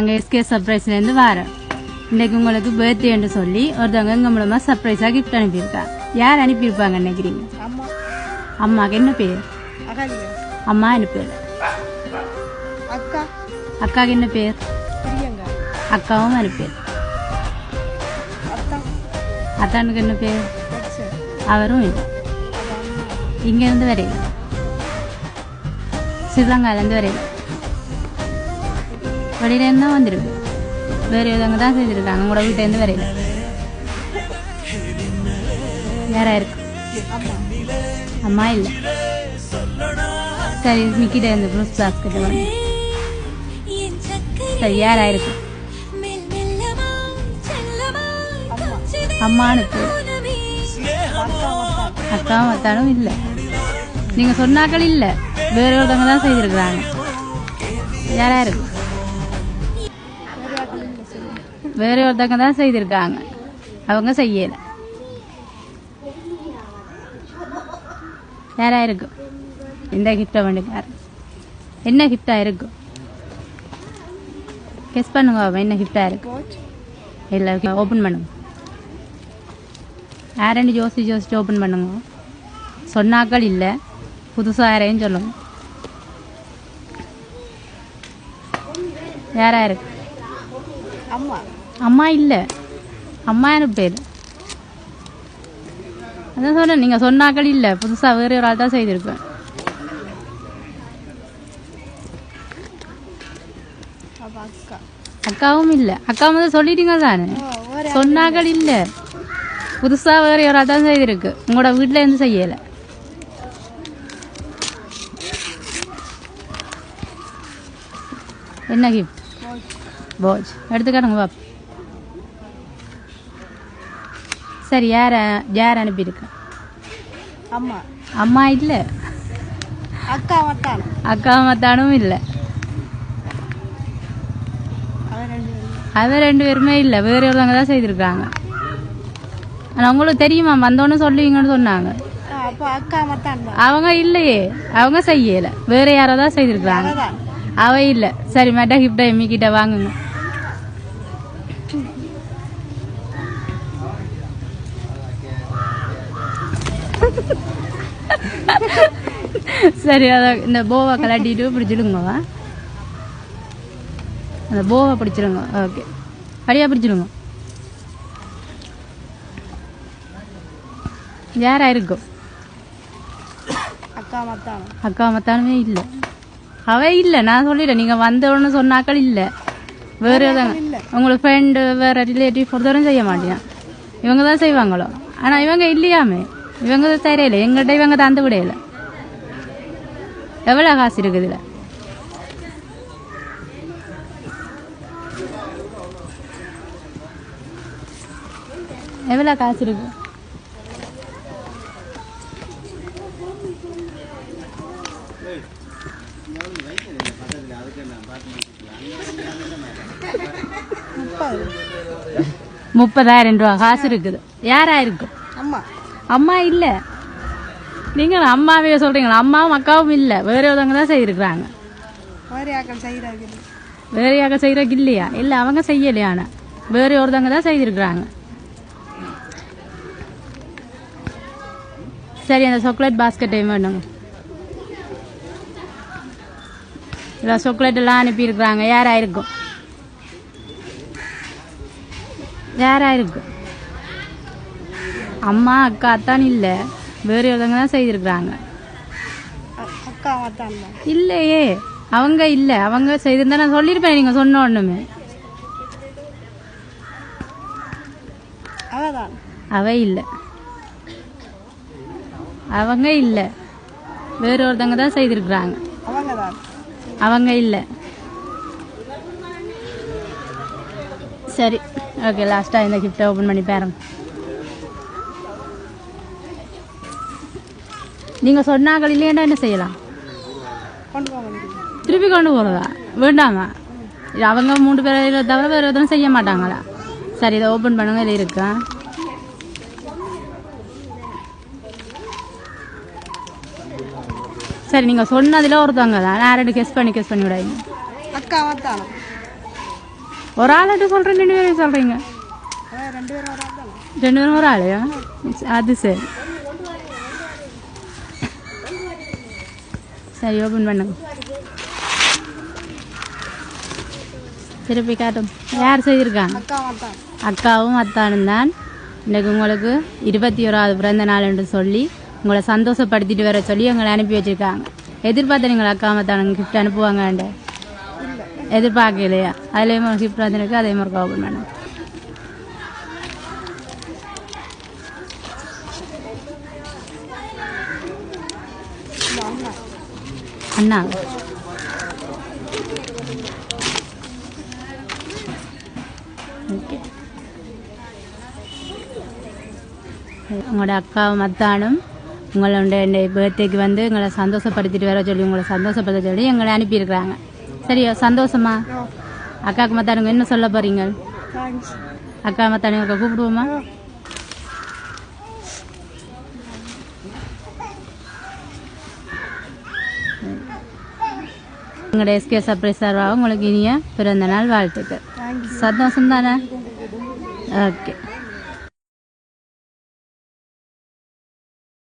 நாங்கள் எஸ்கே சர்ப்ரைஸ்லேருந்து வரோம். இன்றைக்கு உங்களுக்கு பர்த்டேன்னு சொல்லி ஒருத்தவங்க எங்கள் மூலமாக சர்ப்ரைஸாக கிஃப்ட் அனுப்பியிருக்கா. யார் அனுப்பியிருப்பாங்க நினைக்கிறீங்க? அம்மாவுக்கு என்ன பேர்? அம்மா என்ன பேர்? அக்காவுக்கு என்ன பேர்? அக்காவும் என்ன பேர்? அத்தானுக்கு என்ன பேர்? அவரும் இல்லை. இங்கேருந்து வரையில, ஸ்ரீலங்காலேருந்து வரையில, வெளியிலேருந்து தான் வந்துருக்கு. வேறு விதங்க தான் செஞ்சுருக்காங்க. உங்களோட வீட்டிலேருந்து வரையில யாரா இருக்கு? அம்மா இல்லை. சரி, மிக்கிட்ட இருந்து ப்ளூஸ் பாஸ்கெட் வந்து சரி, யாரா இருக்கு? அம்மானு பேர். அக்காவும் அத்தானும் இல்லை. நீங்க சொன்னாக்கள் இல்லை, வேற ஒருத்தவங்க தான் செய்திருக்கிறாங்க. யாரா இருக்கு? வேற ஒருத்தவங்க தான் செய்திருக்காங்க, அவங்க செய்யல. யாரா இருக்கும்? இந்த கிஃப்டை பண்ணிக்காரு. என்ன கிஃப்டா இருக்கும்? கெஸ் பண்ணுங்க. என்ன கிஃப்டா இருக்கு? இல்லை, ஓப்பன் பண்ணுங்க. யாரெண்டு யோசிச்சு ஓப்பன் பண்ணுங்க. சொன்னாக்கள் இல்லை, புதுசாக யாரையும் சொல்லுங்க. யாரா இருக்கு? அம்மா இல்லை. அம்மா எனக்கு பேர். அதான் சொன்னேன், நீங்கள் சொன்னாக்கள் இல்லை, புதுசாக வேறு ஒரு ஆள் தான் செய்திருப்பேன். அக்காவும் இல்லை. அக்காவும் வந்து சொல்லிட்டீங்க தானே. சொன்னாக்கள் இல்லை, புதுசாக வேறு ஒரு ஆள் தான் செய்திருக்கு. உங்களோட வீட்டில் இருந்து செய்யலை. என்ன கிஃப்ட்? போஜ் எடுத்துக்காட்டுங்க பாப்பா. சரி, யார் அனுப்பியிருக்கு? அம்மா இல்லை. அக்கா மத்தானும் இல்லை. அவ ரெண்டு பேருமே இல்லை, வேறு ஒருத்தவங்க தான் செய்திருக்காங்க. ஆனால் உங்களுக்கு தெரியுமா? வந்தோன்னு சொல்லுவீங்கன்னு சொன்னாங்க. அவங்க இல்லையே, அவங்க செய்யலை, வேற யாரோ தான் செய்திருக்காங்க. அவ இல்லை. சரி, மெட்டா கிஃப்டா எம்மிக்கிட்ட வாங்குங்க. சரி, அத இந்த போவா கலாட்டிட்டு பிடிச்சிடுங்கவா. அந்த போவா பிடிச்சிருங்க. ஓகே, அடியா பிடிச்சிடுங்க. யாரா இருக்கும்? அக்கா மத்தானுமே இல்லை. அவ இல்லை. நான் சொல்லிட்டேன், நீங்கள் வந்தோன்னு சொன்னாக்கள் இல்லை, வேறு எதாவது உங்களுக்கு ஃப்ரெண்டு வேறு ரிலேட்டிவ் ஒருத்தரும் செய்ய மாட்டேன். இவங்க தான் செய்வாங்களோ. ஆனால் இவங்க இல்லையாமே, இவங்க தெரியல. எங்கள்கிட்ட இவங்க தந்து விடையில. எவ்வளோ காசு இருக்குது இதில்? எவ்வளோ காசு இருக்கு? ₹30,000 காசு இருக்குது. யாரா இருக்கும்? அம்மா இல்லை. நீங்கள் அம்மாவே சொல்றீங்களா? அம்மாவும் அக்காவும் இல்லை, வேற ஒருத்தவங்க தான் செய்திருக்கிறாங்க. வேற யாக்க செய்யறதுக்கு இல்லையா? இல்லை, அவங்க செய்யலையான வேற ஒருத்தவங்க தான் செய்திருக்கிறாங்க. சரி, அந்த சாக்லேட் பாஸ்கெட்டையும் வேணுங்க. இல்லை, சாக்லேட் எல்லாம் அனுப்பியிருக்கிறாங்க. யாரா இருக்கும்? யாரா இருக்கும்? அம்மா அக்கா அத்தான் இல்லை, வேறு ஒருத்தவங்க தான் செய்திருக்கிறாங்க. இல்லையே, அவங்க இல்லை. அவங்க செய்திருந்தா நான் சொல்லியிருப்பேன், நீங்கள் சொன்ன ஒன்றுமே. அவ இல்லை. அவங்க இல்லை, வேறு ஒருத்தவங்க தான் செய்திருக்கிறாங்க. அவங்க இல்லை. சரி, ஓகே, லாஸ்ட்டாக இந்த கிஃப்டை ஓப்பன் பண்ணி பாருங்க. நீங்கள் சொன்னாக்கள் இல்லையாண்டா என்ன செய்யலாம்? திருப்பி கொண்டு போகிறதா? வேண்டாமா? அவங்க 3 பேரை தவிர வேறு எதுவும் செய்ய மாட்டாங்களா? சரி, இதை ஓப்பன் பண்ணுங்க. இதில் இருக்கா? சரி, நீங்கள் சொன்னதில் ஒருத்தவங்க தான். நான் 2 கெஸ் பண்ணி விடாதீங்க. அக்கா வந்தாலும் ஒரு ஆள்கிட்ட சொல்கிறேன், 2 பேரும் சொல்கிறீங்க. 2 பேரும் ஒரு ஆளையா? அது சரி. சரி, ஓப்பன் பண்ணுங்க. திருப்பி காட்டும். யார் செய்திருக்காங்க? அக்காவும் அத்தானும் தான். இன்றைக்கு உங்களுக்கு 21வது பிறந்த நாள் என்று சொல்லி உங்களை சந்தோஷப்படுத்திட்டு வர சொல்லி எங்களை அனுப்பி வச்சுருக்காங்க. எதிர்பார்த்த நீங்கள் அக்கா அத்தானுங்க கிஃப்ட் அனுப்புவாங்கண்டு எதிர்பார்க்கலையா? அதுலேயும் கிஃப்ட் வந்துருக்கு. அதே மாதிரி ஓப்பன் பண்ணுங்க. அண்ணா ஓகே. உங்களோட அக்காவும் அத்தானும் உங்களோட பர்த்டேக்கு வந்து எங்களை சந்தோஷப்படுத்திட்டு வர சொல்லி உங்களை சந்தோஷப்படுத்த சொல்லி எங்களை அனுப்பியிருக்கிறாங்க. சரியா? சந்தோஷமா? அக்காவுக்கு மத்தானுங்க என்ன சொல்ல போறீங்க? அக்கா மத்தானுங்க கூப்பிடுவோமா? உங்களோட எஸ்கே சர்ப்ரைஸ் சார்பாக உங்களுக்கு இனிய பிறந்த நாள் வாழ்த்துக்கள். சந்தோஷம் தானே? ஓகே.